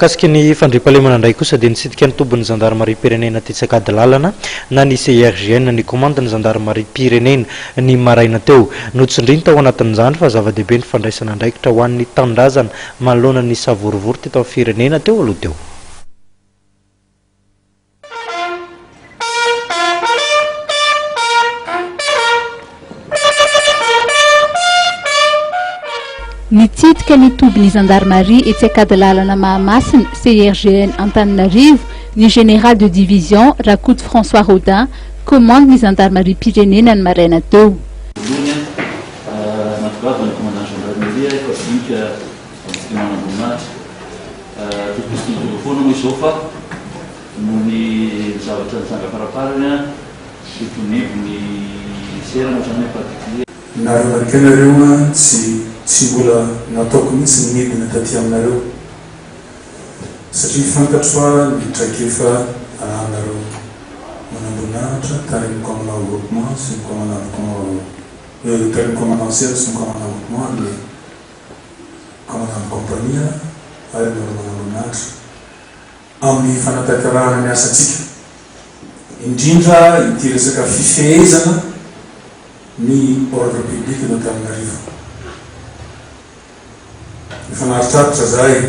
kasika ny fandriampahalemana indray kosa dia nitsidika ny tombon'ny gendarmerie pirenena Tetsakady lalana na ny CRGN ny commande ny gendarmerie pirenena ny maraina teo notsindriny tao anatin'izany fa zava-dehibe ny fandraisana andraikitra ho an'ny tandrazana manoloana ny savorovory teto amin'ny firenena teo aloha teo. Nitsidika ny tobin'ny gendarmerie Tetsakady lalana Mahamasina CRGN Antananarivo ny général de division Rakoto François Rodin commande ny gendarmerie pirenena ny maraina teo. Tsy mbola nataoko mihitsy ny midina taty aminareo satria fantatro fa mitraiky efa anareo manamboninahitra tarin'ny commandant groupement sy ny tarin'ny commandanciel sy ny commandant groupement le commandant compagnie ary nareo manamboninahitra amin'ny fanatakarahana ny asantsika indrindra ity resaka fifehezana ny ordre public no Antananarivo. Fanaritraritra zahay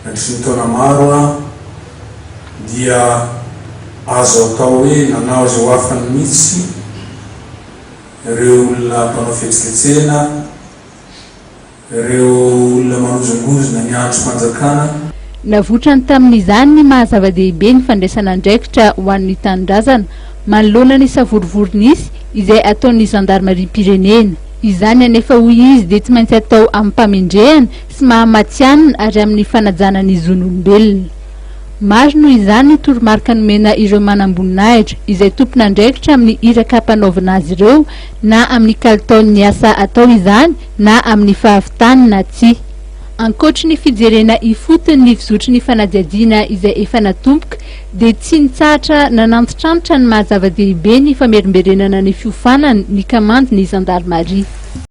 andrisy ny taona maro dia azo atao hoe nanao azy ho afany mihitsy ireo olona mpanao fihetsiketsena, ireo olona manozongozona ny andro fanjakana. Navotrany tamin'izany ny mahazava-dehibe ny fandraisana andraikitra ho an'ny tanindrazana manoloana ny savorovoron'isy izay ataon'ny gendarmerie pirenena. Izany anefa hoy izy dia tsy maintsy atao amin'ny mpamendrehana sy mahamatianina ary amin'ny fanajana ny zon'olombelona. Maro noho izany ny toromarika nomena ireo manamboninahitra izay tompon'andraikitra amin'ny iraka hampanaovana azy ireo na amin'ny kalitaon'ny asa atao izany na amin'ny fahavitany na tsia. Ankoatra ny fijerena ifotony ny fizotry ny fanadihadiana izay efa natompoka dia tsy nitsahatra nanantitrantitra ny mahazava-dehibe ny famerimberenana ny fiofanana ny kamandy ny gendarmerie.